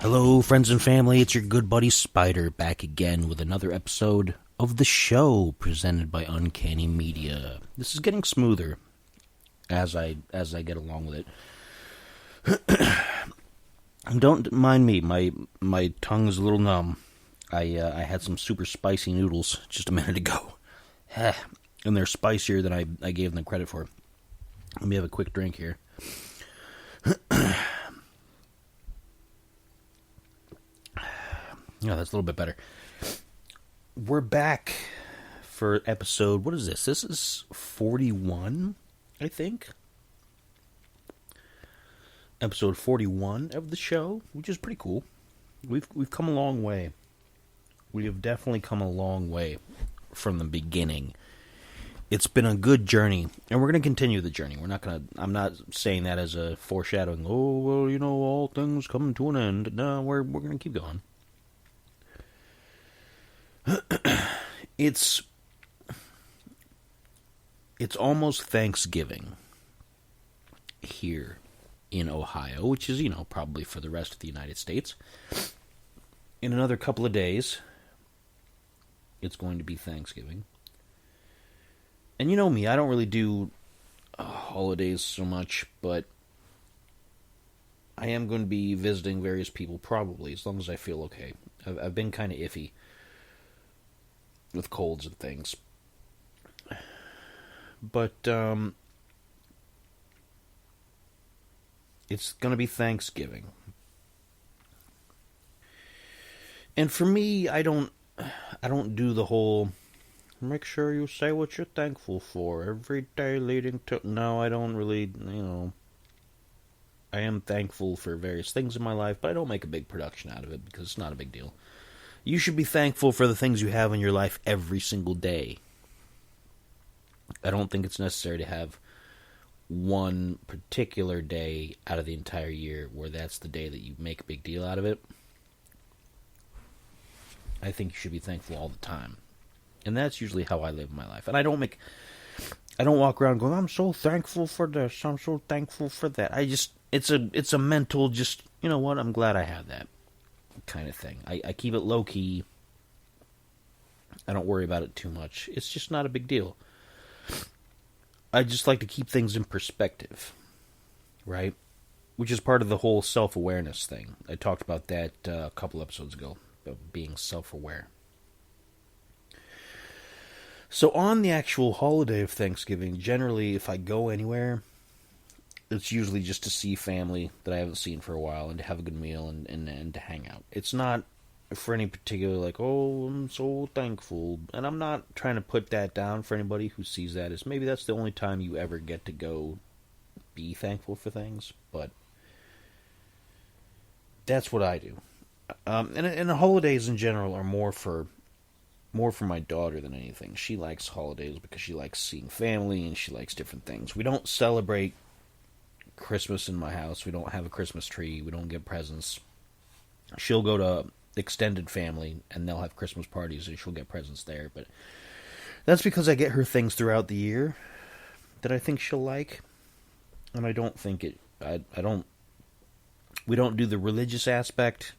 Hello, friends and family. It's your good buddy Spider back again with another episode of the show presented by Uncanny Media. This is getting smoother as I get along with it. Don't mind me. My tongue is a little numb. I had some super spicy noodles just a minute ago, and they're spicier than I gave them credit for. Let me have a quick drink here. Yeah, that's a little bit better. We're back for episode, what is this? This is 41, I think. Episode 41 of the show, which is pretty cool. We've come a long way. We have definitely come a long way from the beginning. It's been a good journey, and we're going to continue the journey. I'm not saying that as a foreshadowing, oh, well, you know, all things come to an end. No, we're going to keep going. It's almost Thanksgiving here in Ohio, which is, probably for the rest of the United States. In another couple of days, it's going to be Thanksgiving. And you know me, I don't really do holidays so much, but I am going to be visiting various people, probably, as long as I feel okay. I've been kind of iffy with colds and things. But, it's going to be Thanksgiving. And for me, I don't do the whole, make sure you say what you're thankful for every day leading to... No, I don't really, I am thankful for various things in my life, but I don't make a big production out of it because it's not a big deal. You should be thankful for the things you have in your life every single day. I don't think it's necessary to have one particular day out of the entire year where that's the day that you make a big deal out of it. I think you should be thankful all the time. And that's usually how I live my life. And I don't walk around going, I'm so thankful for this, I'm so thankful for that. It's a mental, just, you know what, I'm glad I have that kind of thing. I keep it low key. I don't worry about it too much. It's just not a big deal. I just like to keep things in perspective, right? Which is part of the whole self-awareness thing. I talked about that a couple episodes ago, about being self-aware. So on the actual holiday of Thanksgiving, generally if I go anywhere, it's usually just to see family that I haven't seen for a while and to have a good meal and to hang out. It's not for any particular, like, oh, I'm so thankful. And I'm not trying to put that down for anybody who sees that as maybe that's the only time you ever get to go be thankful for things. But that's what I do. And the holidays in general are more for my daughter than anything. She likes holidays because she likes seeing family and she likes different things. We don't celebrate Christmas in my house. We don't have a Christmas tree. We don't get presents. She'll go to extended family and they'll have Christmas parties and she'll get presents there. But that's because I get her things throughout the year that I think she'll like. And I don't think we don't do the religious aspect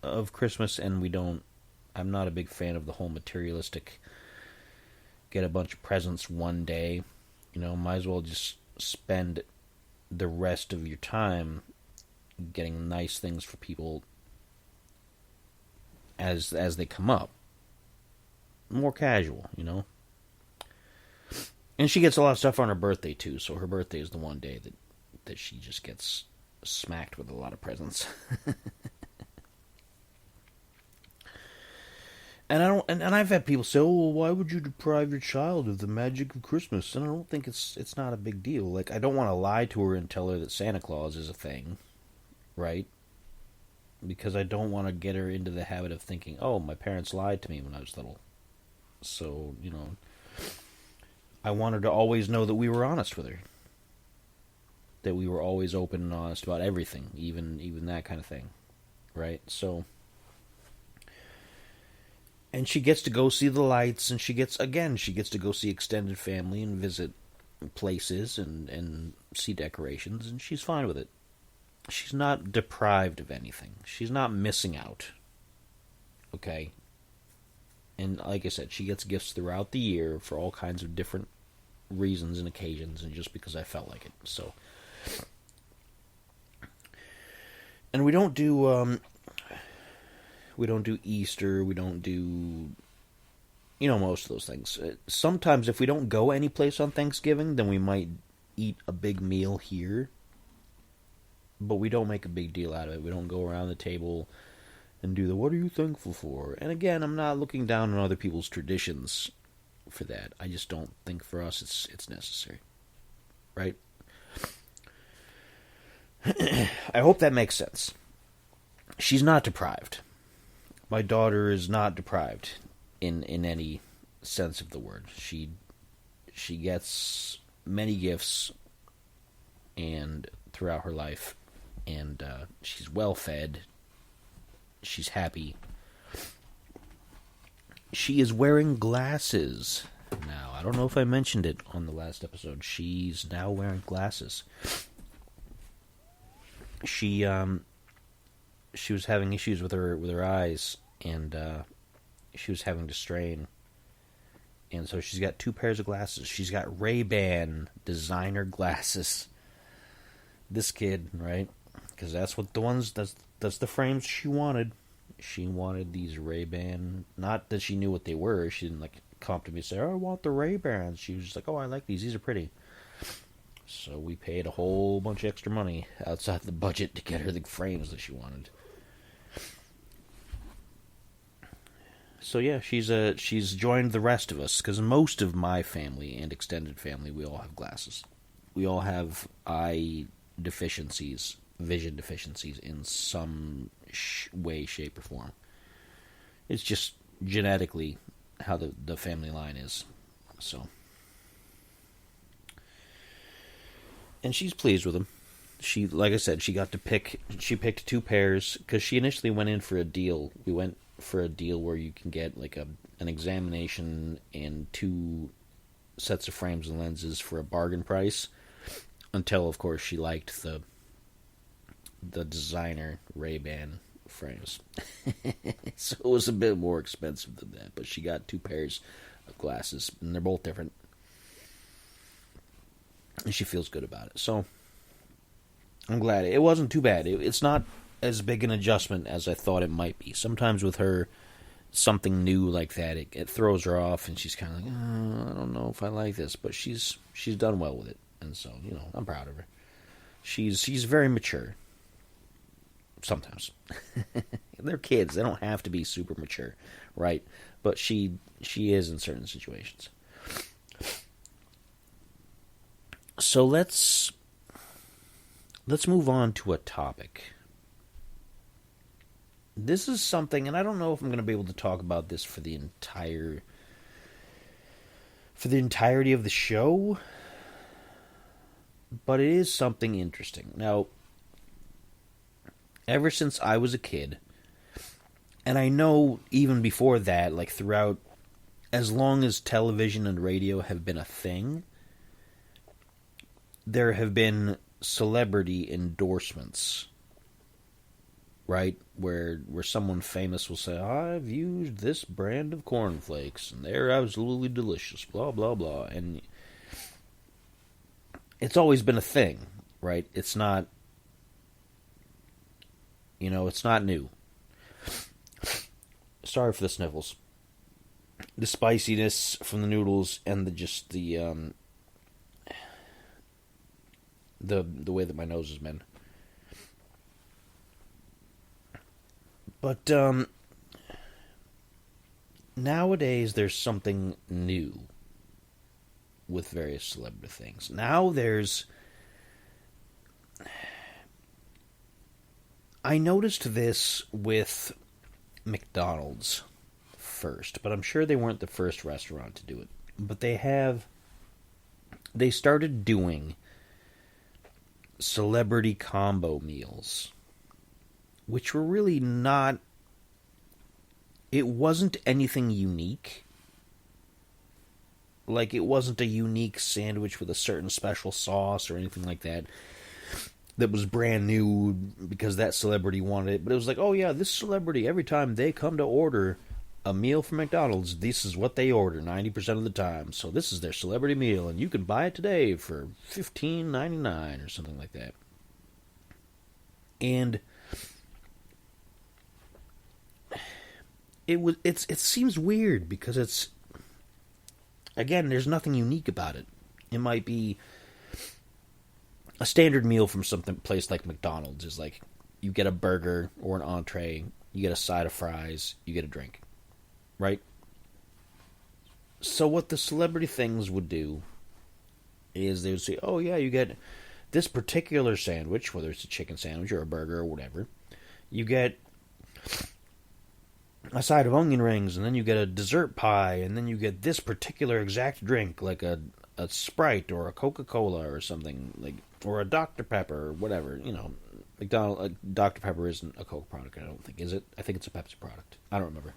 of Christmas, and I'm not a big fan of the whole materialistic get a bunch of presents one day. Might as well just spend the rest of your time getting nice things for people as they come up. More casual, And she gets a lot of stuff on her birthday too, so her birthday is the one day that she just gets smacked with a lot of presents. And I've had people say, "Oh, well, why would you deprive your child of the magic of Christmas?" And I don't think it's not a big deal. Like, I don't want to lie to her and tell her that Santa Claus is a thing, right? Because I don't want to get her into the habit of thinking, "Oh, my parents lied to me when I was little." So, I want her to always know that we were honest with her. That we were always open and honest about everything, even that kind of thing, right? So, and she gets to go see the lights, and she gets to go see extended family and visit places and see decorations, and she's fine with it. she's not deprived of anything. She's not missing out. Okay? And like I said, she gets gifts throughout the year for all kinds of different reasons and occasions, and just because I felt like it. So, and we don't do Easter. We don't do, most of those things. Sometimes if we don't go anyplace on Thanksgiving, then we might eat a big meal here. But we don't make a big deal out of it. We don't go around the table and do the "what are you thankful for?" And again, I'm not looking down on other people's traditions for that. I just don't think for us it's necessary. Right? I hope that makes sense. She's not deprived. My daughter is not deprived in any sense of the word. She gets many gifts and throughout her life, and she's well fed. She's happy. She is wearing glasses now. I don't know if I mentioned it on the last episode. She's now wearing glasses. She was having issues with her eyes, and she was having to strain. And so she's got 2 pairs of glasses. She's got Ray-Ban designer glasses. This kid, right? Because that's the frames she wanted. She wanted these Ray-Ban. Not that she knew what they were. She didn't come to me and say, "Oh, I want the Ray-Bans." She was just like, "Oh, I like these. These are pretty." So we paid a whole bunch of extra money outside the budget to get her the frames that she wanted. So yeah, she's joined the rest of us, because most of my family and extended family, we all have glasses. We all have eye deficiencies, vision deficiencies in some way, shape, or form. It's just genetically how the family line is. So, and she's pleased with them. She, like I said, she picked 2 pairs, because she initially went in for a deal. We went for a deal where you can get an examination and 2 sets of frames and lenses for a bargain price, until of course she liked the designer Ray-Ban frames. So it was a bit more expensive than that, but she got 2 pairs of glasses, and they're both different, and she feels good about it. So I'm glad. It wasn't too bad. It's not as big an adjustment as I thought it might be. Sometimes with her, something new like that, it throws her off, and she's kind of like, "Oh, I don't know if I like this," but she's done well with it, and so I'm proud of her. She's very mature. Sometimes they're kids; they don't have to be super mature, right? But she is in certain situations. So let's move on to a topic. This is something, and I don't know if I'm going to be able to talk about this for the entirety of the show, but it is something interesting. Now, ever since I was a kid, and I know even before that, throughout, as long as television and radio have been a thing, there have been celebrity endorsements, right? Where someone famous will say, "I've used this brand of cornflakes, and they're absolutely delicious, blah, blah, blah." And it's always been a thing, right? It's not, it's not new. Sorry for the sniffles. The spiciness from the noodles and the way that my nose has been. But nowadays there's something new with various celebrity things. Now I noticed this with McDonald's first, but I'm sure they weren't the first restaurant to do it. But they started doing celebrity combo meals, which were really not, it wasn't anything unique. It wasn't a unique sandwich with a certain special sauce or anything like that. that was brand new because that celebrity wanted it. But it was like, oh yeah, this celebrity, every time they come to order a meal from McDonald's, this is what they order 90% of the time. So this is their celebrity meal, and you can buy it today for $15.99 or something like that. And it seems weird because it's, again, there's nothing unique about it. It might be a standard meal from something place like McDonald's is like you get a burger or an entree, you get a side of fries, you get a drink, right? So what the celebrity things would do is they would say, oh yeah, you get this particular sandwich, whether it's a chicken sandwich or a burger or whatever, you get a side of onion rings, and then you get a dessert pie, and then you get this particular exact drink, like a Sprite or a Coca-Cola or something, like, or a Dr. Pepper or whatever. You know, Dr. Pepper isn't a Coke product, I don't think, is it? I think it's a Pepsi product. I don't remember.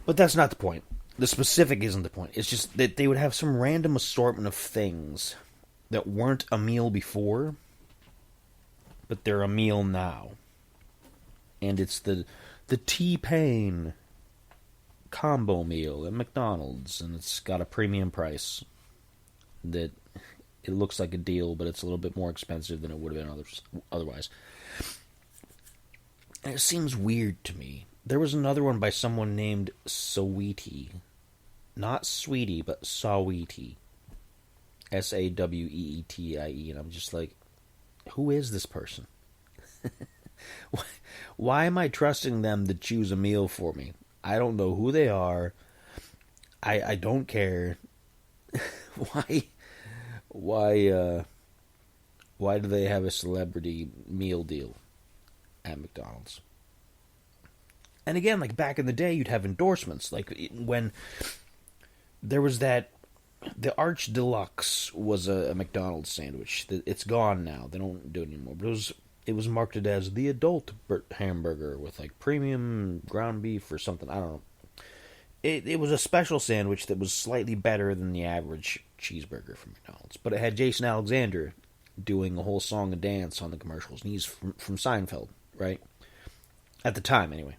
But that's not the point. The specific isn't the point. It's just that they would have some random assortment of things that weren't a meal before, but they're a meal now. And it's the T-Pain combo meal at McDonald's, and it's got a premium price that it looks like a deal, but it's a little bit more expensive than it would have been otherwise. And it seems weird to me. There was another one by someone named Saweetie. Not Sweetie, but Saweetie. Saweetie, and I'm just like, who is this person? Why am I trusting them to choose a meal for me? I don't know who they are. I don't care. Why do they have a celebrity meal deal at McDonald's? And again, like back in the day, you'd have endorsements. Like when there was that, the Arch Deluxe was a McDonald's sandwich. It's gone now. They don't do it anymore. But it was marketed as the adult hamburger with like premium ground beef or something. I don't know. It was a special sandwich that was slightly better than the average cheeseburger from McDonald's. But it had Jason Alexander doing a whole song and dance on the commercials. And he's from Seinfeld, right? At the time, anyway.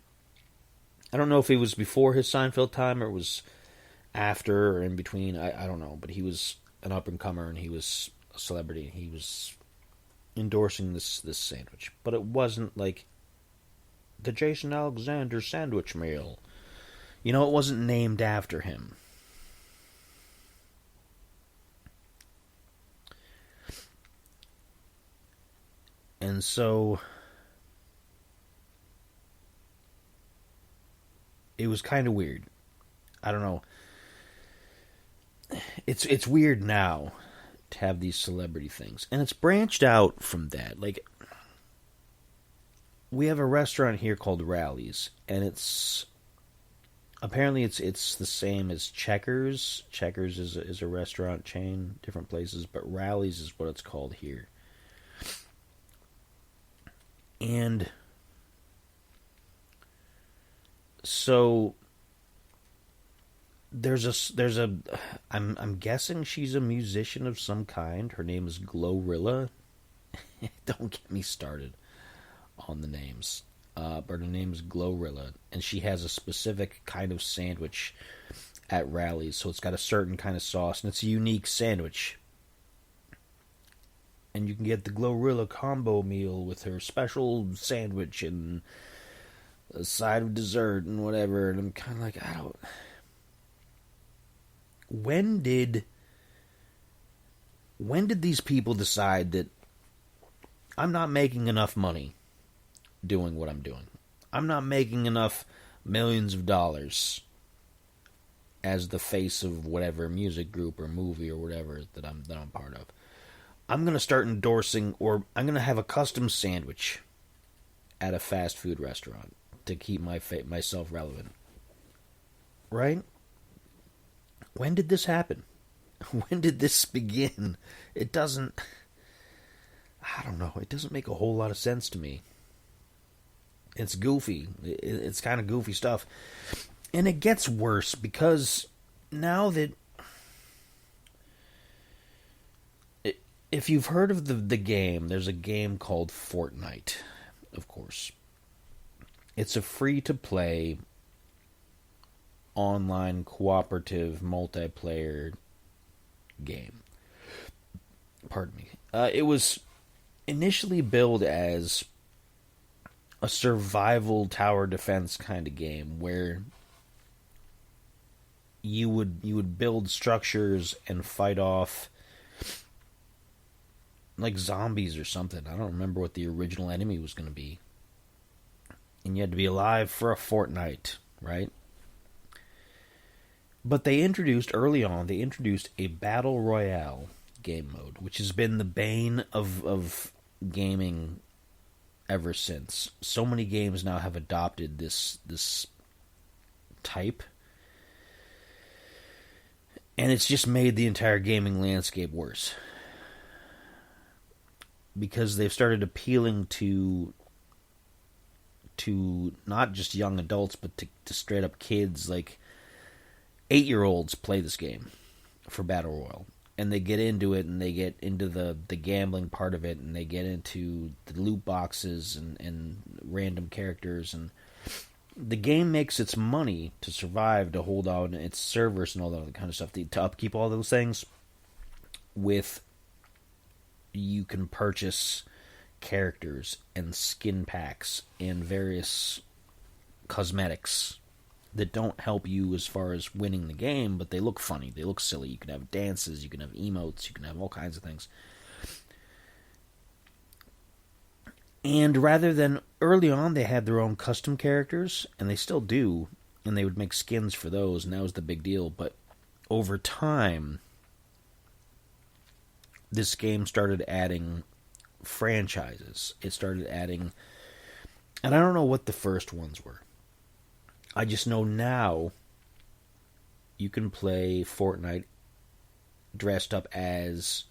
I don't know if it was before his Seinfeld time or it was after or in between. I don't know. But he was an up-and-comer and he was a celebrity. He was endorsing this sandwich. But it wasn't like the Jason Alexander sandwich meal. You know, it wasn't named after him. And so it was kind of weird. I don't know. It's weird now to have these celebrity things. And it's branched out from that. Like, we have a restaurant here called Rally's, and it's apparently it's the same as Checkers. Checkers is a restaurant chain, different places, but Rally's is what it's called here. And so I'm guessing she's a musician of some kind. Her name is Glorilla. Don't get me started on the names. But her name is Glorilla, and she has a specific kind of sandwich at Rally's. So it's got a certain kind of sauce, and it's a unique sandwich. And you can get the Glorilla combo meal with her special sandwich and a side of dessert and whatever. And I'm kind of like, I don't. When did these people decide that I'm not making enough money doing what I'm doing? I'm not making enough millions of dollars as the face of whatever music group or movie or whatever that I'm part of. I'm going to start endorsing, or I'm going to have a custom sandwich at a fast food restaurant to keep myself relevant. Right? When did this happen? When did this begin? It doesn't... I don't know. It doesn't make a whole lot of sense to me. It's goofy. It's kind of goofy stuff. And it gets worse because now that... if you've heard of the game, there's a game called Fortnite, of course. It's a free-to-play, online, cooperative, multiplayer game. Pardon me. It was initially billed as a survival tower defense kind of game where you would build structures and fight off like zombies or something. I don't remember what the original enemy was going to be. And you had to be alive for a fortnight, right? But they introduced a battle royale game mode, which has been the bane of gaming ever since. So many games now have adopted this type, and it's just made the entire gaming landscape worse because they've started appealing to not just young adults but to straight up kids. Like 8-year-olds play this game for battle royale, and they get into it, and they get into the gambling part of it, and they get into the loot boxes and random characters, and the game makes its money to survive, to hold on its servers and all that other kind of stuff, to upkeep all those things. With you can purchase characters and skin packs and various cosmetics that don't help you as far as winning the game, but they look funny, they look silly. You can have dances, you can have emotes, you can have all kinds of things. And rather than, early on they had their own custom characters, and they still do, and they would make skins for those, and that was the big deal. But over time, this game started adding franchises. It started adding, and I don't know what the first ones were. I just know now you can play Fortnite dressed up as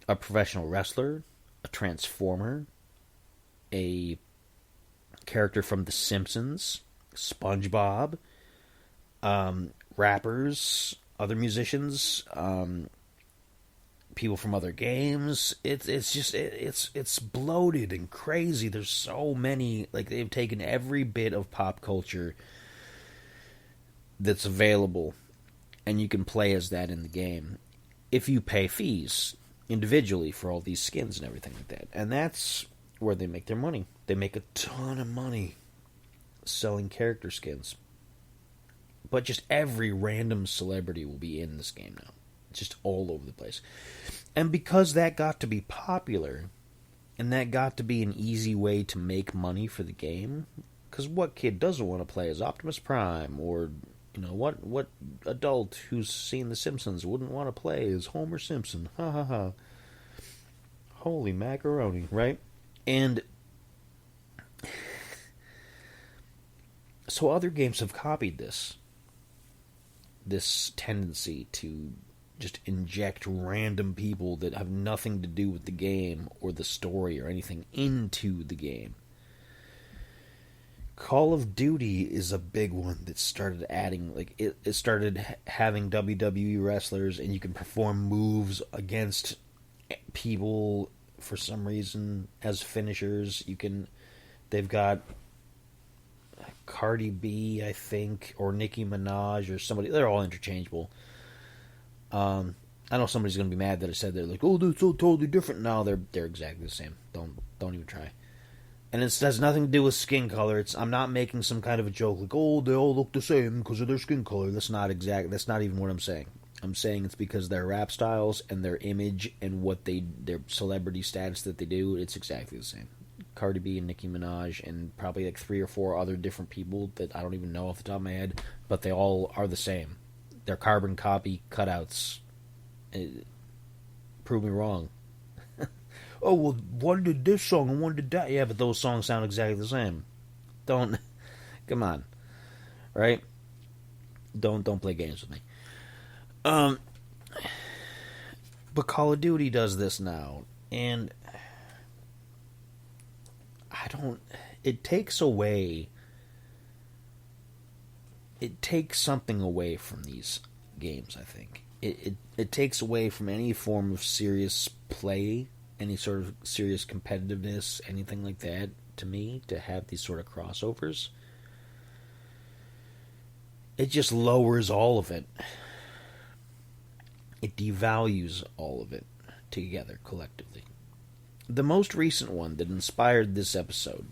a professional wrestler, a transformer, a character from The Simpsons, SpongeBob, rappers, other musicians, people from other games. It's bloated and crazy. There's so many. Like, they've taken every bit of pop culture that's available, and you can play as that in the game if you pay fees individually for all these skins and everything like that. And that's where they make their money. They make a ton of money selling character skins. But just every random celebrity will be in this game now. It's just all over the place. And because that got to be popular, and that got to be an easy way to make money for the game, because what kid doesn't want to play as Optimus Prime? Or, you know, what adult who's seen The Simpsons wouldn't want to play as Homer Simpson? Ha ha ha. Holy macaroni, right? And so other games have copied this tendency to just inject random people that have nothing to do with the game or the story or anything into the game. Call of Duty is a big one that started adding, like, it started having WWE wrestlers, and you can perform moves against people for some reason as finishers. They've got Cardi B, I think, or Nicki Minaj or somebody. They're all interchangeable. I know somebody's gonna be mad that I said they're like, oh, they're so totally different. No, they're exactly the same. Don't even try. And it has nothing to do with skin color. I'm not making some kind of a joke like, oh, they all look the same because of their skin color. That's not even what I'm saying. I'm saying it's because their rap styles and their image and their celebrity status that they do, it's exactly the same. Cardi B and Nicki Minaj and probably like 3 or 4 other different people that I don't even know off the top of my head, but they all are the same. They're carbon copy cutouts. Prove me wrong. Oh, well, one did this song and one did that. Yeah, but those songs sound exactly the same. Don't, come on, right? Don't play games with me. But Call of Duty does this now, and it takes something away from these games, I think. it takes away from any form of serious play, any sort of serious competitiveness, anything like that, to me, to have these sort of crossovers. It just lowers all of it. It devalues all of it together, collectively. The most recent one that inspired this episode,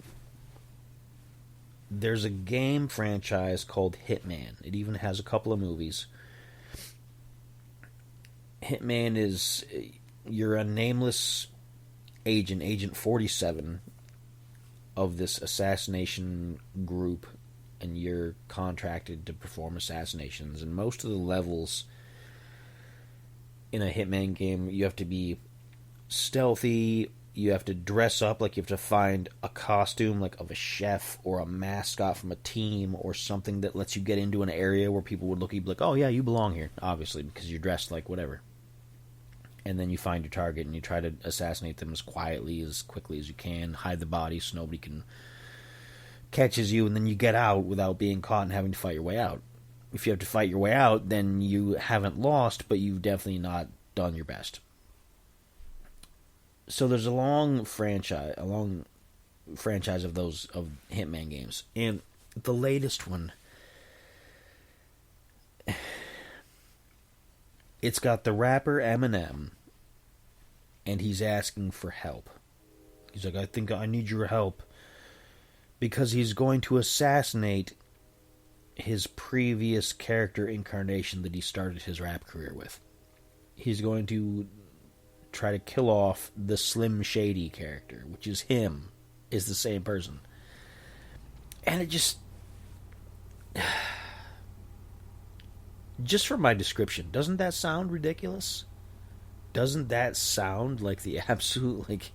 there's a game franchise called Hitman. It even has a couple of movies. Hitman is, you're a nameless agent, Agent 47, of this assassination group, and you're contracted to perform assassinations. And most of the levels in a Hitman game, you have to be stealthy, you have to dress up, like you have to find a costume like of a chef or a mascot from a team or something that lets you get into an area where people would look at you like, oh yeah, you belong here, obviously, because you're dressed like whatever. And then you find your target and you try to assassinate them as quietly, as quickly as you can, hide the body so nobody can catches you, and then you get out without being caught and having to fight your way out. If you have to fight your way out, then you haven't lost, but you've definitely not done your best. So there's a long franchise of those of Hitman games, and the latest one, it's got the rapper Eminem, and he's asking for help. He's like, I think I need your help, because he's going to assassinate his previous character incarnation that he started his rap career with. He's going to try to kill off the Slim Shady character, which is him, is the same person. And it just from my description, doesn't that sound ridiculous? Doesn't that sound like the absolute, like,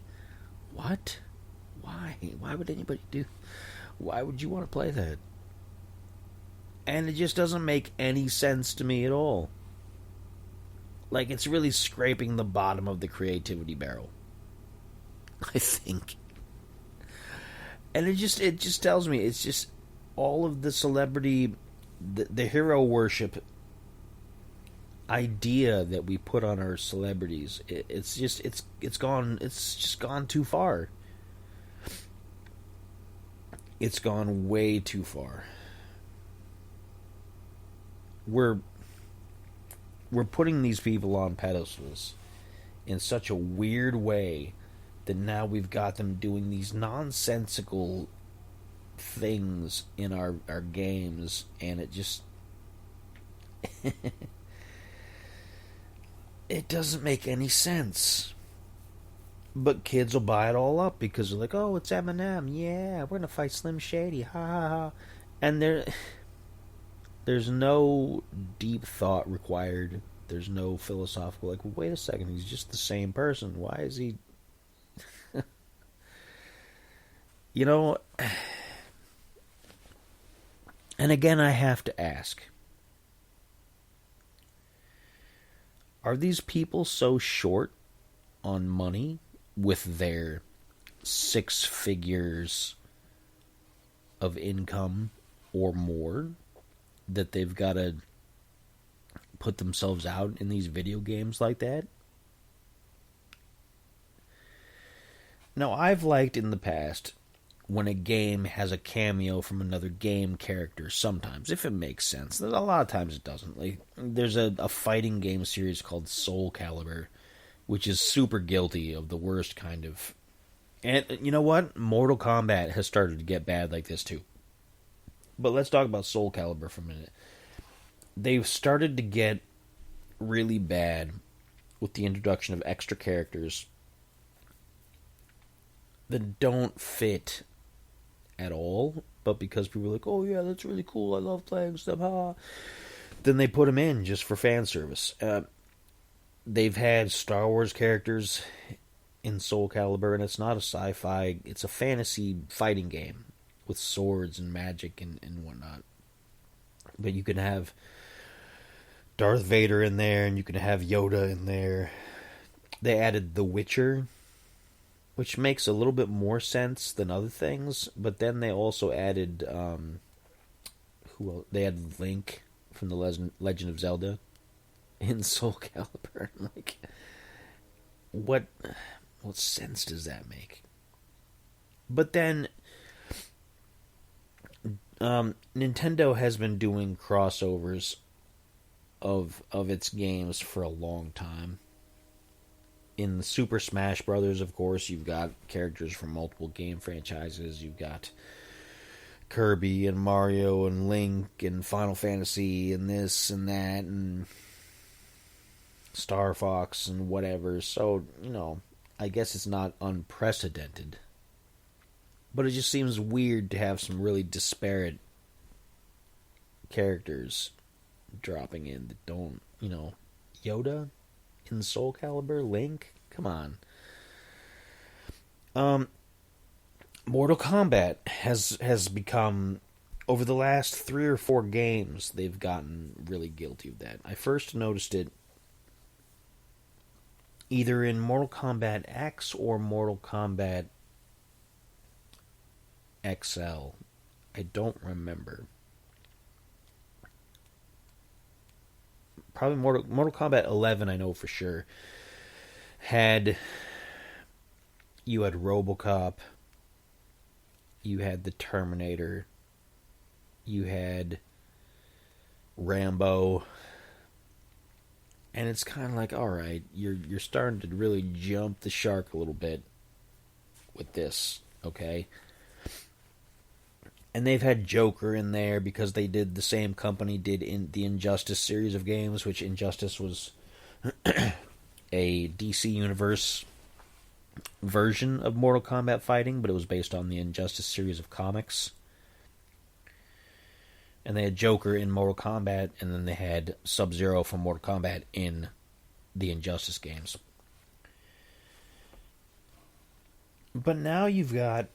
what? Why? Why would anybody do? Why would you want to play that? And it just doesn't make any sense to me at all. Like, it's really scraping the bottom of the creativity barrel, I think. And it just tells me, it's just all of the celebrity, the hero worship idea that we put on our celebrities. It's just gone too far. It's gone way too far. We're putting these people on pedestals in such a weird way that now we've got them doing these nonsensical things in our games, and it just it doesn't make any sense. But kids will buy it all up because they're like, oh, it's Eminem, yeah, we're gonna fight Slim Shady, ha ha ha. And there's no deep thought required. There's no philosophical, like, wait a second, he's just the same person. Why is he... You know... And again, I have to ask, are these people so short on money with their 6 figures of income or more that they've got to put themselves out in these video games like that? Now, I've liked in the past when a game has a cameo from another game character sometimes, if it makes sense. A lot of times it doesn't. Like, there's a fighting game series called Soul Calibur, which is super guilty of the worst kind of... And you know what? Mortal Kombat has started to get bad like this too. But let's talk about Soul Calibur for a minute. They've started to get really bad with the introduction of extra characters that don't fit at all, but because people are like, oh yeah, that's really cool, I love playing stuff, ha, then they put them in just for fan service. They've had Star Wars characters in Soul Calibur, and it's not a sci-fi, it's a fantasy fighting game with swords and magic and whatnot. But you can have Darth Vader in there, and you can have Yoda in there. They added The Witcher, which makes a little bit more sense than other things, but then they also added who else? They added Link from the Legend of Zelda. in Soul Calibur. Like, what sense does that make? But then, Nintendo has been doing crossovers of its games for a long time. In Super Smash Brothers, of course, you've got characters from multiple game franchises. You've got Kirby and Mario and Link and Final Fantasy and this and that and Star Fox and whatever. So, I guess it's not unprecedented. But it just seems weird to have some really disparate characters dropping in that don't, Yoda in Soul Calibur, Link, come on. Mortal Kombat has become, over the last 3 or 4 games, they've gotten really guilty of that. I first noticed it either in Mortal Kombat X or Mortal Kombat XL. I don't remember. Probably Mortal Kombat 11, I know for sure. You had RoboCop, you had the Terminator, you had Rambo, and it's kind of like, all right, you're starting to really jump the shark a little bit with this, okay? And they've had Joker in there because they did the same company did in the Injustice series of games, which Injustice was a DC Universe version of Mortal Kombat fighting, but it was based on the Injustice series of comics. And they had Joker in Mortal Kombat, and then they had Sub-Zero from Mortal Kombat in the Injustice games. But now you've got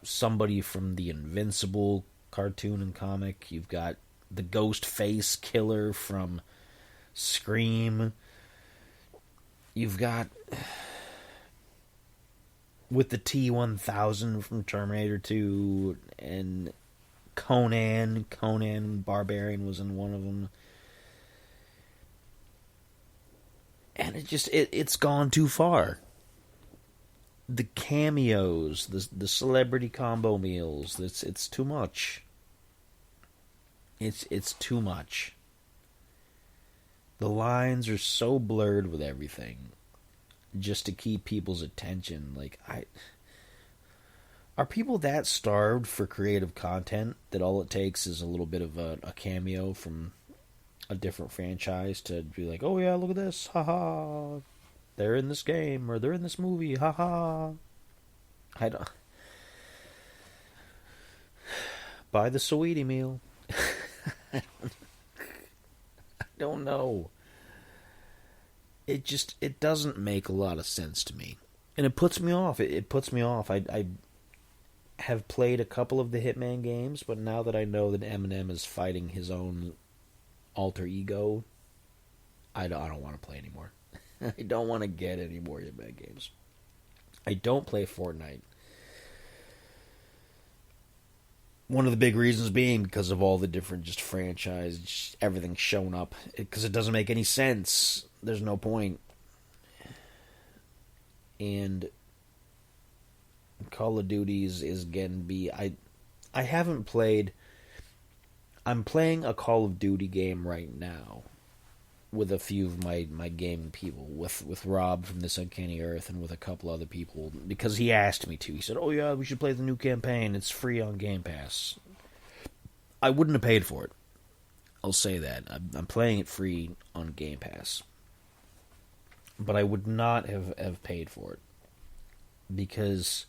somebody from the Invincible cartoon and comic. You've got the Ghostface killer from Scream. You've got, with the T-1000 from Terminator 2, and Conan Barbarian was in one of them. And it's gone too far. The cameos, the celebrity combo meals, it's too much. It's too much. The lines are so blurred with everything, just to keep people's attention. Are people that starved for creative content that all it takes is a little bit of a cameo from a different franchise to be like, oh yeah, look at this, haha, they're in this game or they're in this movie, haha. I don't buy the Saweetie meal. I don't know. It doesn't make a lot of sense to me, and it puts me off. It puts me off. I have played a couple of the Hitman games, but now that I know that Eminem is fighting his own alter ego, I don't want to play anymore. I don't want to get any more Hitman games. I don't play Fortnite. One of the big reasons being because of all the different just franchise, everything showing up. Because it doesn't make any sense. There's no point. And Call of Duty is getting be. I haven't played. I'm playing a Call of Duty game right now with a few of my gaming people, with Rob from This Uncanny Earth and with a couple other people, because he asked me to. He said, oh yeah, we should play the new campaign. It's free on Game Pass. I wouldn't have paid for it. I'll say that. I'm playing it free on Game Pass. But I would not have paid for it. Because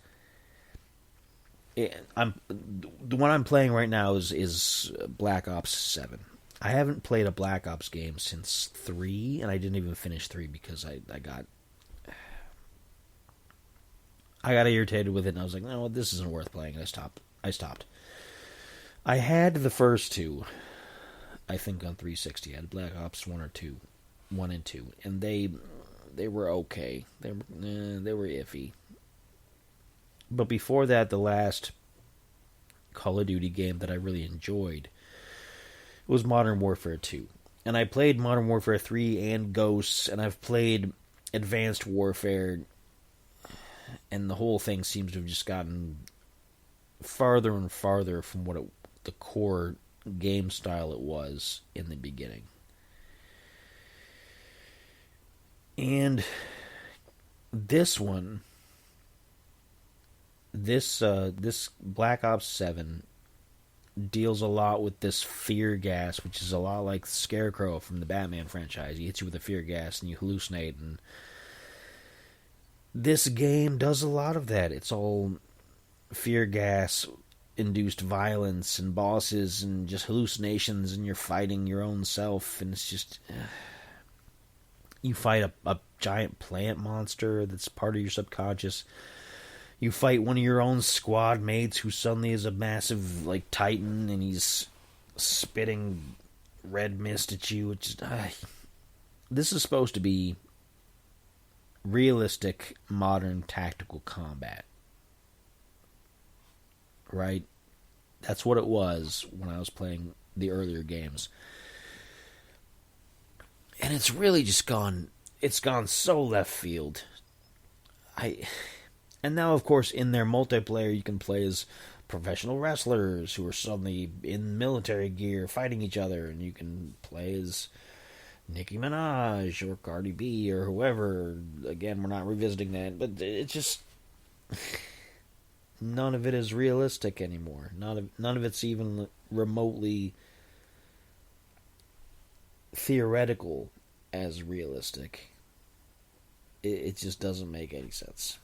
the one I'm playing right now is Black Ops 7. I haven't played a Black Ops game since 3, and I didn't even finish 3 because I got irritated with it, and I was like, no, this isn't worth playing, and I stopped. I had the first 2, I think, on 360. I had Black Ops 1 and 2, and they were okay. They were iffy. But before that, the last Call of Duty game that I really enjoyed was Modern Warfare 2. And I played Modern Warfare 3 and Ghosts, and I've played Advanced Warfare, and the whole thing seems to have just gotten farther and farther from what the core game style it was in the beginning. And this one, this Black Ops 7 deals a lot with this fear gas, which is a lot like Scarecrow from the Batman franchise. He hits you with a fear gas and you hallucinate, and this game does a lot of that. It's all fear gas induced violence and bosses and just hallucinations, and you're fighting your own self, and it's just you fight a giant plant monster that's part of your subconscious. You fight one of your own squad mates who suddenly is a massive, like, titan, and he's spitting red mist at you. It's just, this is supposed to be realistic, modern tactical combat. Right? That's what it was when I was playing the earlier games. And it's really just gone so left field. And now, of course, in their multiplayer, you can play as professional wrestlers who are suddenly in military gear fighting each other, and you can play as Nicki Minaj or Cardi B or whoever. Again, we're not revisiting that, but it's just none of it is realistic anymore. None of it's even remotely theoretical as realistic. It just doesn't make any sense.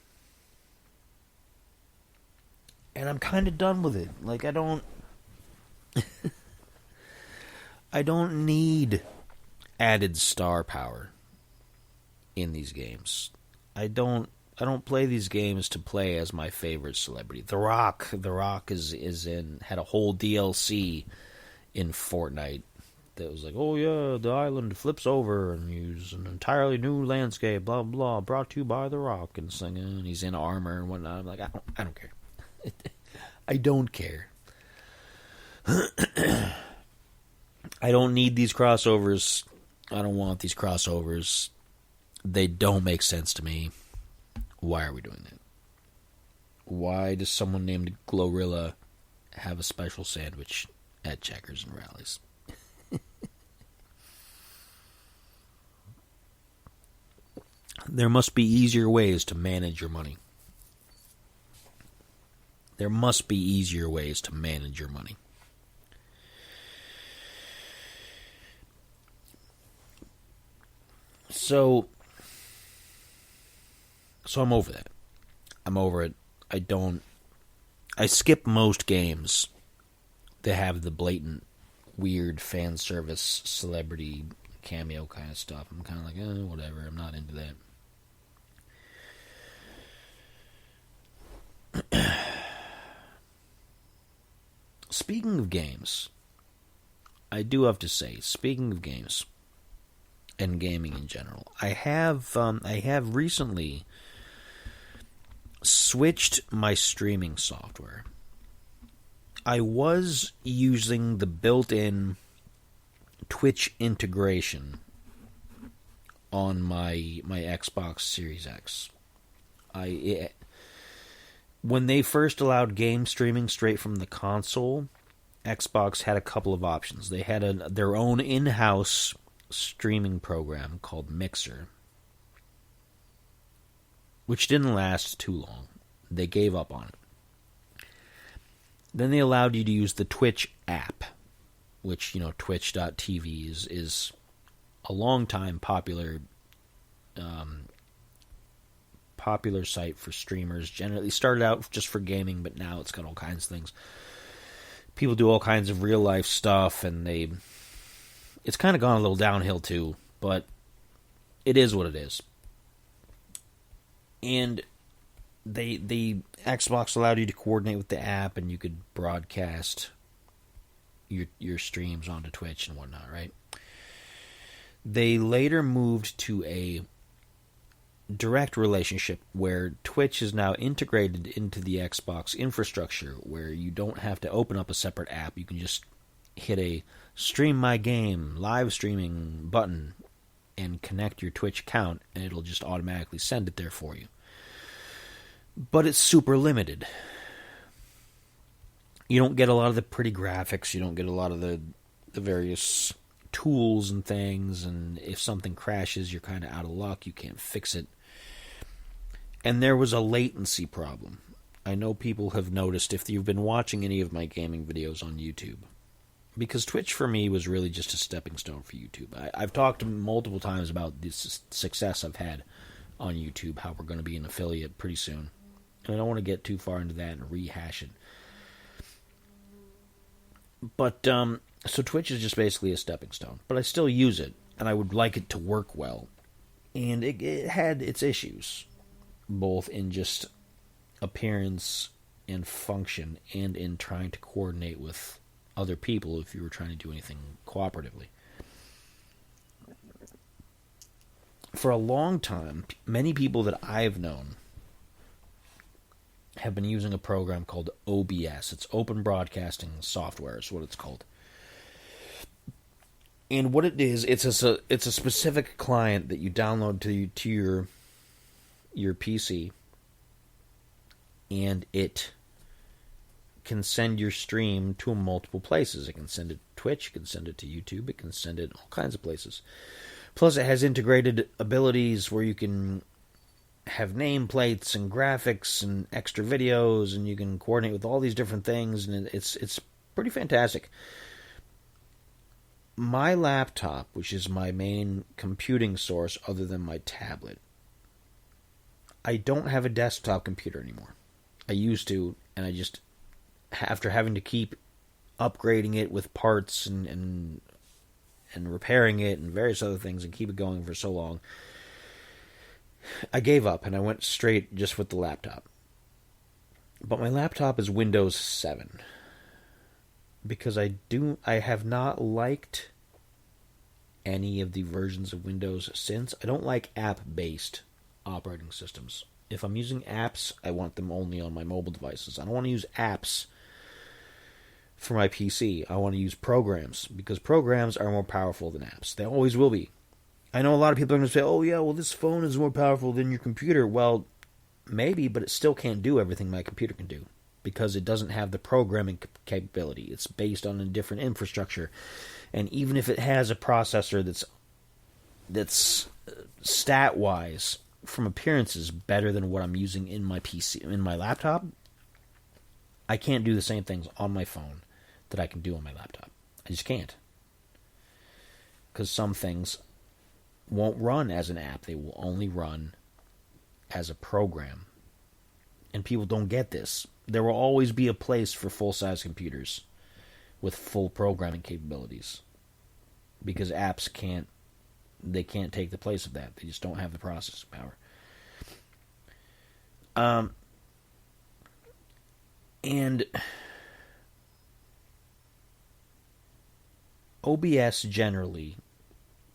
And I'm kind of done with it. Like, I don't need added star power in these games. I don't play these games to play as my favorite celebrity. The Rock had a whole DLC in Fortnite that was like, oh yeah, the island flips over and use an entirely new landscape, blah blah, brought to you by The Rock, and singing, and he's in armor and whatnot. I'm like, I don't care. I don't care. I don't need these crossovers. I don't want these crossovers. They don't make sense to me. Why are we doing that? Why does someone named Glorilla have a special sandwich at Checkers and Rallies? There must be easier ways to manage your money. There must be easier ways to manage your money. So I'm over that. I'm over it. I skip most games that have the blatant, weird fan service, celebrity cameo kind of stuff. I'm kind of like, whatever. I'm not into that. Speaking of games, I do have to say, speaking of games and gaming in general, I have recently switched my streaming software. I was using the built-in Twitch integration on my Xbox Series X. When they first allowed game streaming straight from the console, Xbox had a couple of options. They had their own in-house streaming program called Mixer, which didn't last too long. They gave up on it. Then they allowed you to use the Twitch app, which, twitch.tv is a long-time popular site for streamers. Generally started out just for gaming, but now it's got all kinds of things. People do all kinds of real life stuff, and it's kind of gone a little downhill too, but it is what it is. And the Xbox allowed you to coordinate with the app, and you could broadcast your streams onto Twitch and whatnot, right? They later moved to a direct relationship where Twitch is now integrated into the Xbox infrastructure, where you don't have to open up a separate app. You can just hit a stream my game, live streaming button, and connect your Twitch account, and it'll just automatically send it there for you. But it's super limited. You don't get a lot of the pretty graphics, you don't get a lot of the various tools and things, and if something crashes, you're kind of out of luck, you can't fix it. And there was a latency problem. I know people have noticed if you've been watching any of my gaming videos on YouTube, because Twitch for me was really just a stepping stone for YouTube. I've talked multiple times about the success I've had on YouTube, how we're going to be an affiliate pretty soon. And I don't want to get too far into that and rehash it. But, so Twitch is just basically a stepping stone. But I still use it, and I would like it to work well. And it had its issues, both in just appearance and function, and in trying to coordinate with other people if you were trying to do anything cooperatively. For a long time, many people that I've known have been using a program called OBS. It's Open Broadcasting Software is what it's called. And what it is, it's a specific client that you download to your PC, and it can send your stream to multiple places. It can send it to Twitch, it can send it to YouTube, it can send it all kinds of places. Plus, it has integrated abilities where you can have nameplates and graphics and extra videos, and you can coordinate with all these different things, and it's pretty fantastic. My laptop, which is my main computing source other than my tablet, I don't have a desktop computer anymore. I used to, and I just, after having to keep upgrading it with parts and repairing it and various other things and keep it going for so long, I gave up and I went straight just with the laptop. But my laptop is Windows 7. Because I have not liked any of the versions of Windows since. I don't like app-based operating systems. If I'm using apps, I want them only on my mobile devices. I don't want to use apps for my PC. I want to use programs, because programs are more powerful than apps. They always will be. I know a lot of people are going to say, oh yeah, well this phone is more powerful than your computer. Well, maybe, but it still can't do everything my computer can do, because it doesn't have the programming capability. It's based on a different infrastructure. And even if it has a processor that's stat-wise, from appearances, better than what I'm using in my PC, in my laptop, I can't do the same things on my phone that I can do on my laptop. I just can't. Because some things won't run as an app. They will only run as a program. And people don't get this. There will always be a place for full-size computers with full programming capabilities, because apps can't take the place of that. They just don't have the processing power. And OBS generally,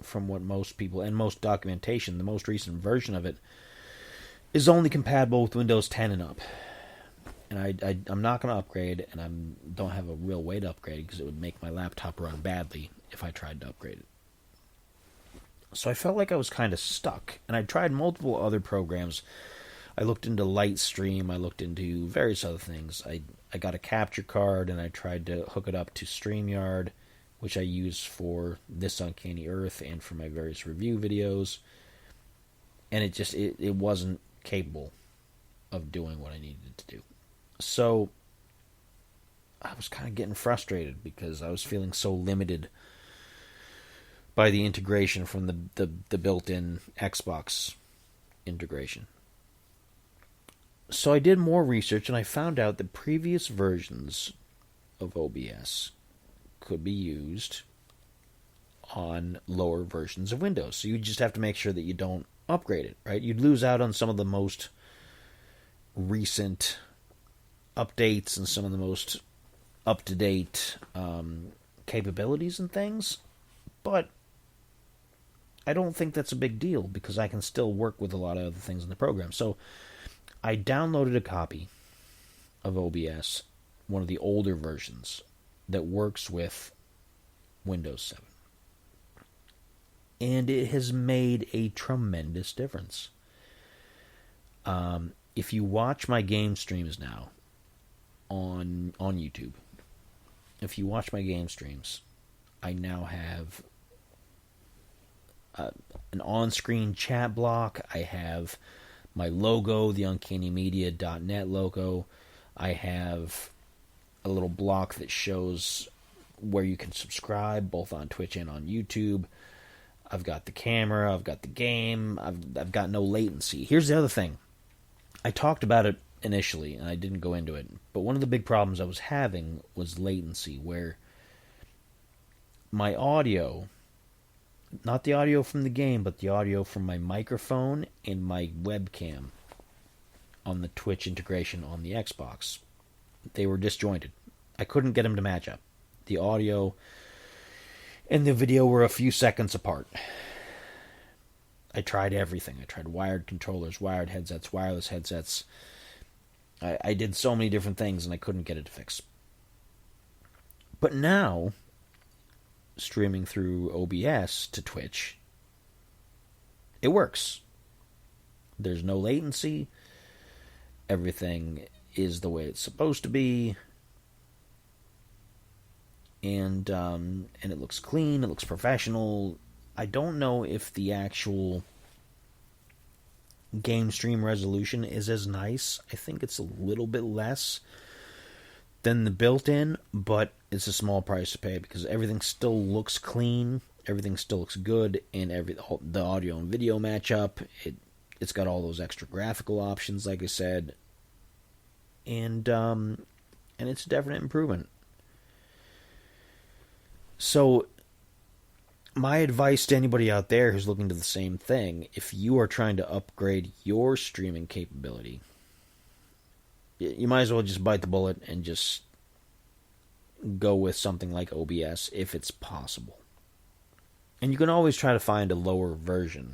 from what most people, and most documentation, the most recent version of it, is only compatible with Windows 10 and up. And I'm not going to upgrade, and I don't have a real way to upgrade, because it would make my laptop run badly if I tried to upgrade it. So I felt like I was kind of stuck, and I tried multiple other programs. I looked into Lightstream, I looked into various other things. I got a capture card, and I tried to hook it up to StreamYard, which I use for This Uncanny Earth and for my various review videos. And it wasn't capable of doing what I needed to do. So I was kind of getting frustrated, because I was feeling so limited by the integration from the built-in Xbox integration. So I did more research, and I found out that previous versions of OBS could be used on lower versions of Windows. So you just have to make sure that you don't upgrade it, right? You'd lose out on some of the most recent updates and some of the most up-to-date capabilities and things, but I don't think that's a big deal, because I can still work with a lot of other things in the program. So I downloaded a copy of OBS, one of the older versions, that works with Windows 7. And it has made a tremendous difference. If you watch my game streams now on YouTube, if you watch my game streams, I now have an on-screen chat block. I have my logo, the UncannyMedia.net logo. I have a little block that shows where you can subscribe, both on Twitch and on YouTube. I've got the camera, I've got the game, I've got no latency. Here's the other thing. I talked about it initially, and I didn't go into it, but one of the big problems I was having was latency, where my audio, not the audio from the game, but the audio from my microphone and my webcam on the Twitch integration on the Xbox, they were disjointed. I couldn't get them to match up. The audio and the video were a few seconds apart. I tried everything. I tried wired controllers, wired headsets, wireless headsets. I did so many different things, and I couldn't get it to fix. But now, streaming through OBS to Twitch, it works. There's no latency. Everything is the way it's supposed to be. And it looks clean, it looks professional. I don't know if the actual game stream resolution is as nice. I think it's a little bit less than the built-in, but it's a small price to pay because everything still looks clean, everything still looks good, and the audio and video match up. It's got all those extra graphical options, like I said, and it's a definite improvement. So, my advice to anybody out there who's looking to the same thing, if you are trying to upgrade your streaming capability, you might as well just bite the bullet and just go with something like OBS if it's possible. And you can always try to find a lower version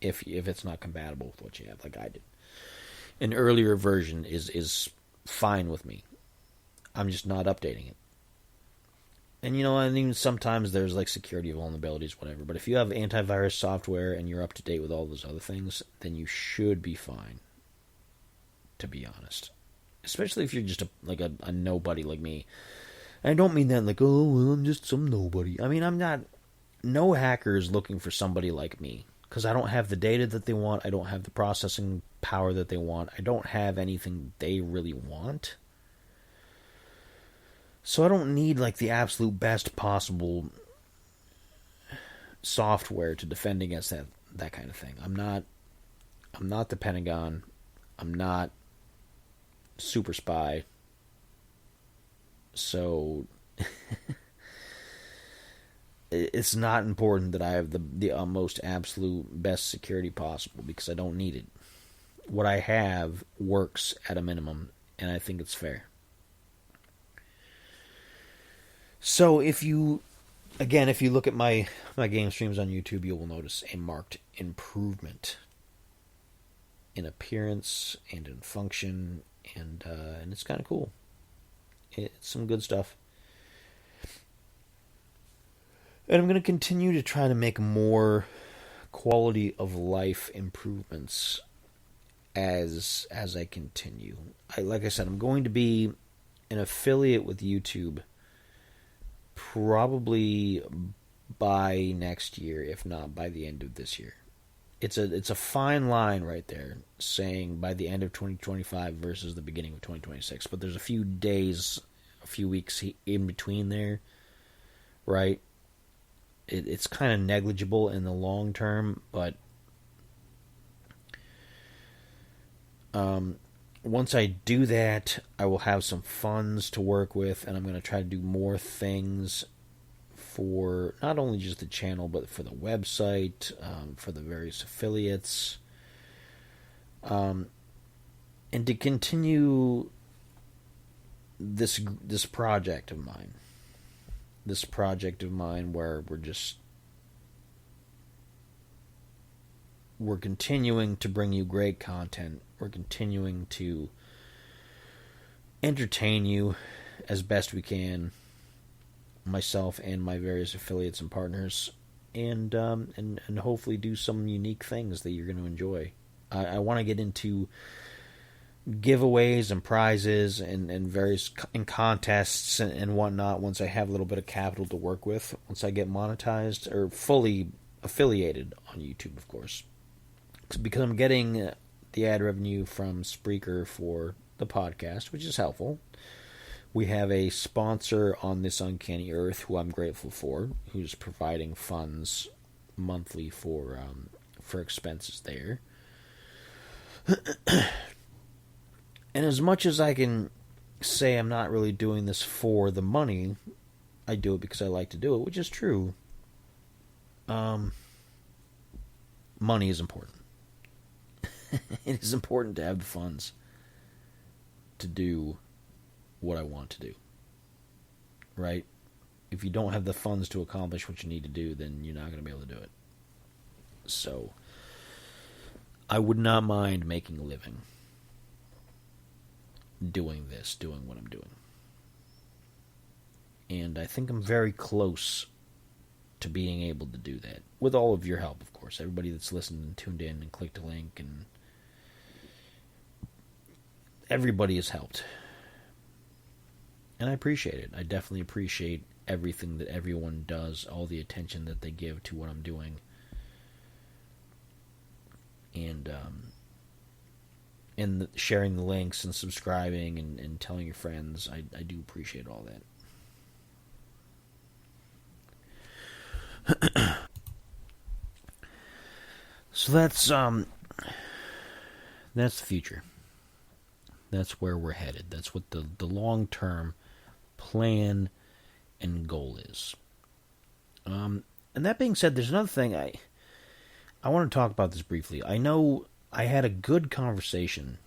if it's not compatible with what you have, like I did. An earlier version is fine with me. I'm just not updating it. And I mean, sometimes there's like security vulnerabilities, whatever. But if you have antivirus software and you're up to date with all those other things, then you should be fine, to be honest. Especially if you're just a nobody like me. And I don't mean that like, oh, well, I'm just some nobody. I mean, I'm not. No hacker is looking for somebody like me. Because I don't have the data that they want. I don't have the processing power that they want. I don't have anything they really want. So I don't need like the absolute best possible software to defend against that kind of thing. I'm not the Pentagon. I'm not Super Spy. So it's not important that I have the most absolute best security possible because I don't need it. What I have works at a minimum, and I think it's fair. So if you look at my game streams on YouTube, you will notice a marked improvement in appearance and in function, and it's kind of cool. It's some good stuff. And I'm going to continue to try to make more quality of life improvements as I continue. Like I said, I'm going to be an affiliate with YouTube probably by next year, if not by the end of this year. It's a fine line right there, saying by the end of 2025 versus the beginning of 2026. But there's a few days, a few weeks in between there, right? It's kind of negligible in the long term, but once I do that, I will have some funds to work with, and I'm going to try to do more things for not only just the channel, but for the website, for the various affiliates, and to continue this project of mine. This project of mine where we're continuing to bring you great content. We're continuing to entertain you as best we can. myself and my various affiliates and partners, and hopefully do some unique things that you're going to enjoy. I want to get into giveaways and prizes and various in contests and whatnot once I have a little bit of capital to work with. Once I get monetized or fully affiliated on YouTube, of course, because I'm getting the ad revenue from Spreaker for the podcast, which is helpful. We have a sponsor on This Uncanny Earth who I'm grateful for, who's providing funds monthly for expenses there. And as much as I can say I'm not really doing this for the money, I do it because I like to do it, which is true. Money is important. It is important to have the funds to do what I want to do. Right? If you don't have the funds to accomplish what you need to do, then you're not going to be able to do it. So, I would not mind making a living doing what I'm doing. And I think I'm very close to being able to do that. With all of your help, of course. Everybody that's listened and tuned in and clicked a link, and everybody has helped. And I appreciate it. I definitely appreciate everything that everyone does, all the attention that they give to what I'm doing. And sharing the links and subscribing and telling your friends. I do appreciate all that. So that's the future. That's where we're headed. That's what the long-term plan and goal is. And that being said, there's another thing I want to talk about this briefly. I know I had a good conversation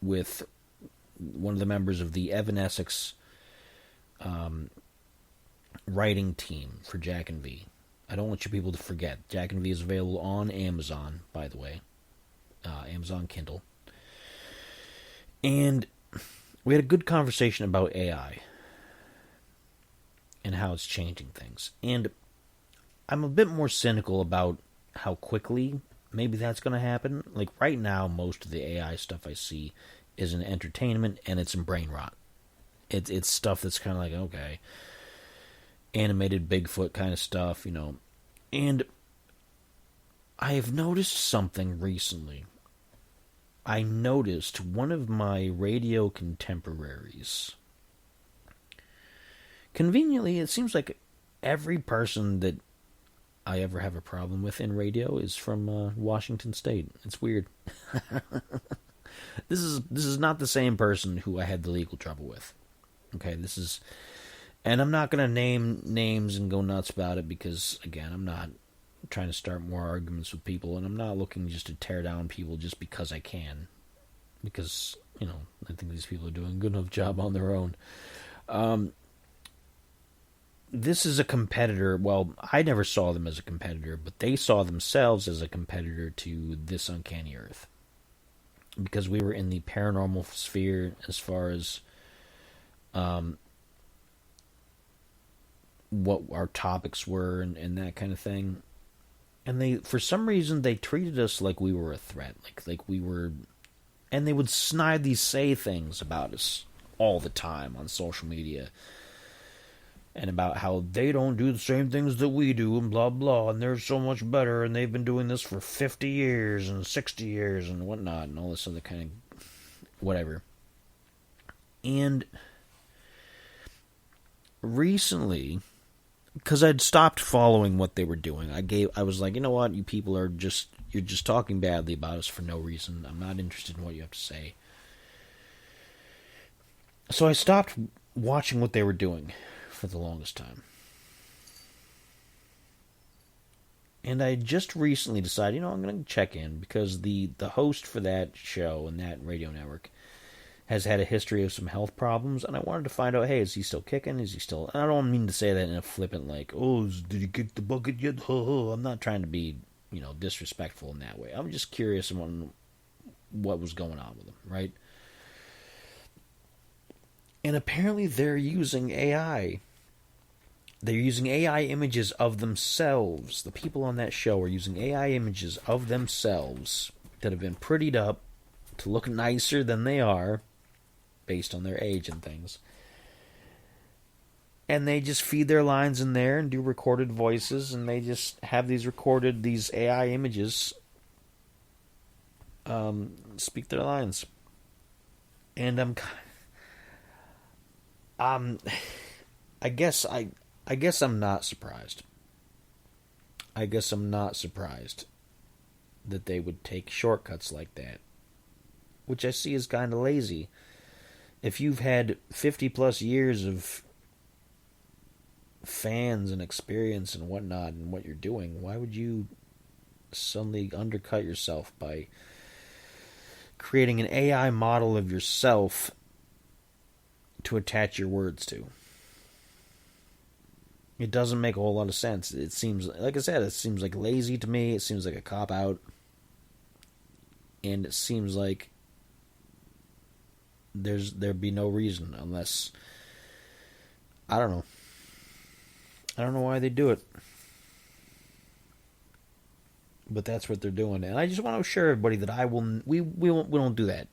with one of the members of the Evan Essex writing team for Jack and V. I don't want you people to forget. Jack and V is available on Amazon, by the way. Amazon Kindle. And we had a good conversation about AI and how it's changing things. And I'm a bit more cynical about how quickly maybe that's going to happen. Like right now, most of the AI stuff I see is in entertainment and it's in brain rot. It's stuff that's kind of like, okay, animated Bigfoot kind of stuff, you know. And I have noticed something recently. I noticed one of my radio contemporaries. Conveniently, it seems like every person that I ever have a problem with in radio is from Washington State. It's weird. This is not the same person who I had the legal trouble with. Okay, and I'm not going to name names and go nuts about it because, again, I'm not trying to start more arguments with people, and I'm not looking just to tear down people just because I can. Because, you know, I think these people are doing a good enough job on their own. This is a competitor. Well, I never saw them as a competitor, but they saw themselves as a competitor to This Uncanny Earth. Because we were in the paranormal sphere as far as what our topics were and that kind of thing. And they, for some reason, they treated us like we were a threat. Like we were... And they would snidely say things about us all the time on social media. And about how they don't do the same things that we do and blah blah, and they're so much better, and they've been doing this for 50 years and 60 years and whatnot, and all this other kind of whatever. And recently, because I'd stopped following what they were doing, I was like, you know what, you people you're just talking badly about us for no reason. I'm not interested in what you have to say. So I stopped watching what they were doing for the longest time. And I just recently decided, I'm going to check in because the host for that show and that radio network has had a history of some health problems, and I wanted to find out, hey, is he still kicking? Is he still... And I don't mean to say that in a flippant, like, oh, did he kick the bucket yet? I'm not trying to be, disrespectful in that way. I'm just curious on what was going on with him, right? And apparently they're using AI. They're using AI images of themselves. The people on that show are using AI images of themselves that have been prettied up to look nicer than they are based on their age and things. And they just feed their lines in there and do recorded voices, and they just have these AI images speak their lines. And I guess I'm not surprised. I guess I'm not surprised that they would take shortcuts like that, which I see as kind of lazy. If you've had 50 plus years of fans and experience and whatnot and what you're doing, why would you suddenly undercut yourself by creating an AI model of yourself to attach your words to? It doesn't make a whole lot of sense. It seems, like I said, it seems like lazy to me. It seems like a cop-out. And it seems like there'd be no reason unless, I don't know. I don't know why they do it. But that's what they're doing. And I just want to assure everybody that we don't do that.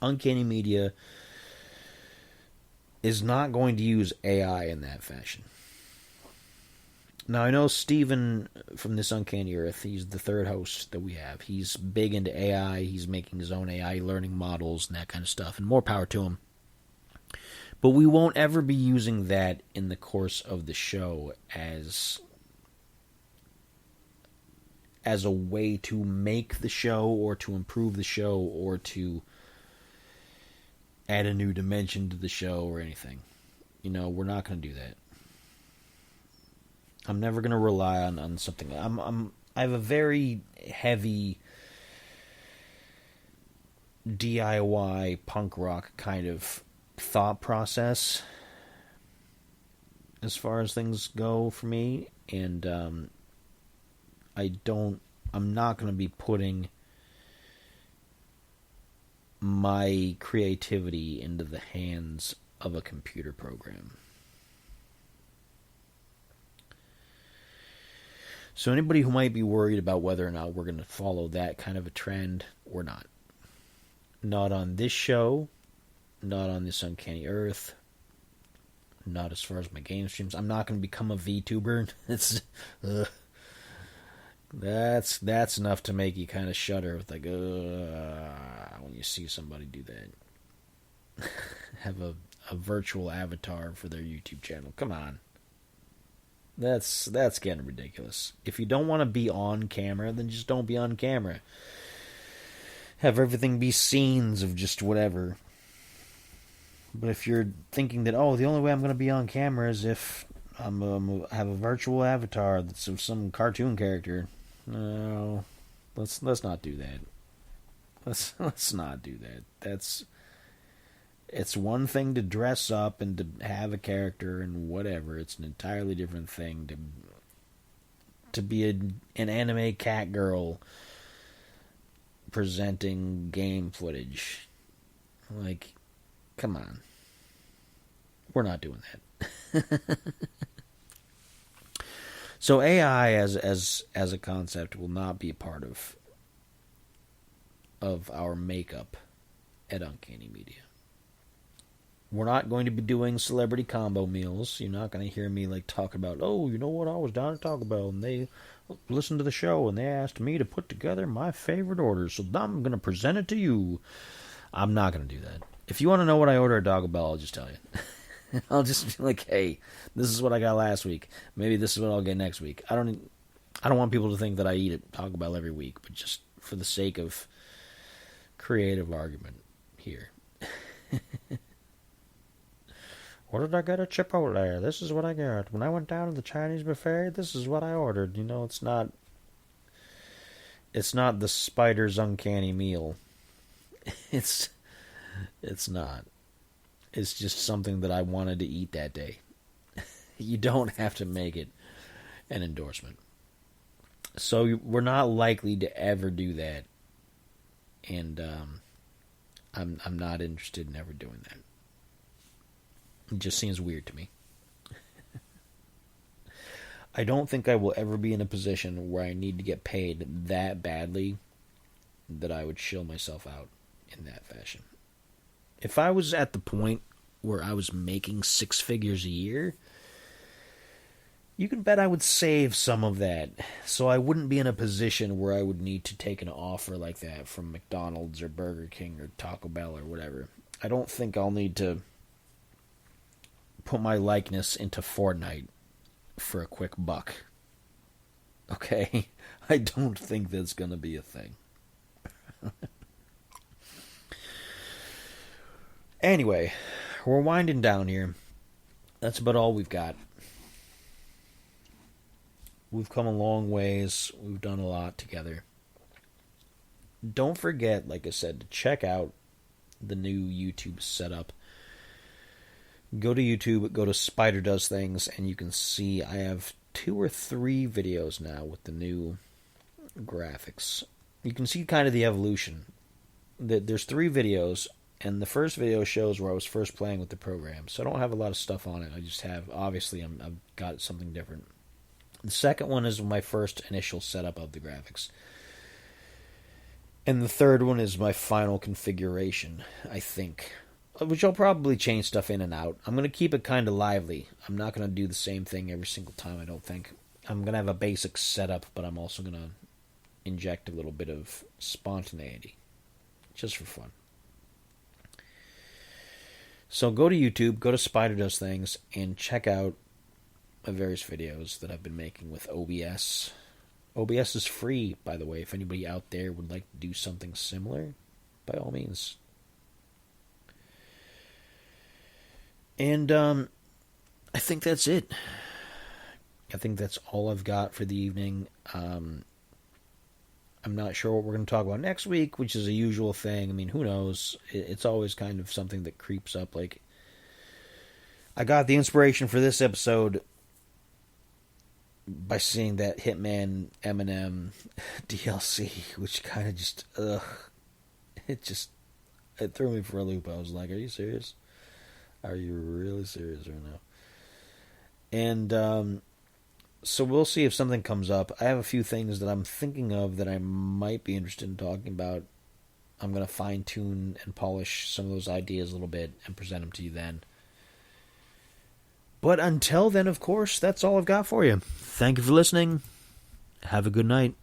Uncanny Media is not going to use AI in that fashion. Now, I know Steven from This Uncanny Earth, he's the third host that we have. He's big into AI. He's making his own AI learning models and that kind of stuff. And more power to him. But we won't ever be using that in the course of the show as a way to make the show or to improve the show or to add a new dimension to the show or anything. We're not going to do that. I'm never going to rely on something. I have a very heavy DIY punk rock kind of thought process as far as things go for me, and I'm not going to be putting my creativity into the hands of a computer program. So anybody who might be worried about whether or not we're going to follow that kind of a trend, we're not. Not on this show, not on This Uncanny Earth, not as far as my game streams. I'm not going to become a VTuber. That's enough to make you kind of shudder with when you see somebody do that. Have a virtual avatar for their YouTube channel. Come on. That's getting ridiculous. If you don't want to be on camera, then just don't be on camera. Have everything be scenes of just whatever. But if you're thinking that, the only way I'm going to be on camera is if have a virtual avatar that's of some cartoon character, no, let's not do that. Let's not do that. It's one thing to dress up and to have a character and whatever. It's an entirely different thing to be an anime cat girl presenting game footage. Like, come on. We're not doing that. So AI as a concept will not be a part of our makeup at Uncanny Media. We're not going to be doing celebrity combo meals. You're not going to hear me talk about, you know what, I was down at Taco Bell and they listened to the show and they asked me to put together my favorite orders, so I'm going to present it to you. I'm not going to do that. If you want to know what I order at Taco Bell, I'll just tell you. I'll just be like, hey, this is what I got last week. Maybe this is what I'll get next week. I don't want people to think that I eat at Taco Bell every week, but just for the sake of creative argument here. What did I get at Chipotle? This is what I got. When I went down to the Chinese buffet, this is what I ordered. It's not the Spider's Uncanny Meal. It's not. It's just something that I wanted to eat that day. You don't have to make it an endorsement. So we're not likely to ever do that. And I'm not interested in ever doing that. It just seems weird to me. I don't think I will ever be in a position where I need to get paid that badly that I would shill myself out in that fashion. If I was at the point where I was making 6 figures a year, you can bet I would save some of that, so I wouldn't be in a position where I would need to take an offer like that from McDonald's or Burger King or Taco Bell or whatever. I don't think I'll need to put my likeness into Fortnite for a quick buck. Okay? I don't think that's going to be a thing. Anyway, we're winding down here. That's about all we've got. We've come a long ways. We've done a lot together. Don't forget, like I said, to check out the new YouTube setup. Go to YouTube, go to Spider Does Things, and you can see I have 2 or 3 videos now with the new graphics. You can see kind of the evolution. There's 3 videos, and the first video shows where I was first playing with the program, so I don't have a lot of stuff on it. I just have, obviously, I've got something different. The second one is my first initial setup of the graphics. And the third one is my final configuration, I think. Which I'll probably change stuff in and out. I'm going to keep it kind of lively. I'm not going to do the same thing every single time, I don't think. I'm going to have a basic setup, but I'm also going to inject a little bit of spontaneity. Just for fun. So go to YouTube, go to Spider Does Things, and check out my various videos that I've been making with OBS. OBS is free, by the way. If anybody out there would like to do something similar, by all means. And I think that's it. I think that's all I've got for the evening. I'm not sure what we're going to talk about next week, which is a usual thing. I mean, who knows? It's always kind of something that creeps up. Like, I got the inspiration for this episode by seeing that Hitman Eminem DLC, which kind of just, it threw me for a loop. I was like, are you serious? Are you really serious right now? And, so we'll see if something comes up. I have a few things that I'm thinking of that I might be interested in talking about. I'm going to fine-tune and polish some of those ideas a little bit and present them to you then. But until then, of course, that's all I've got for you. Thank you for listening. Have a good night.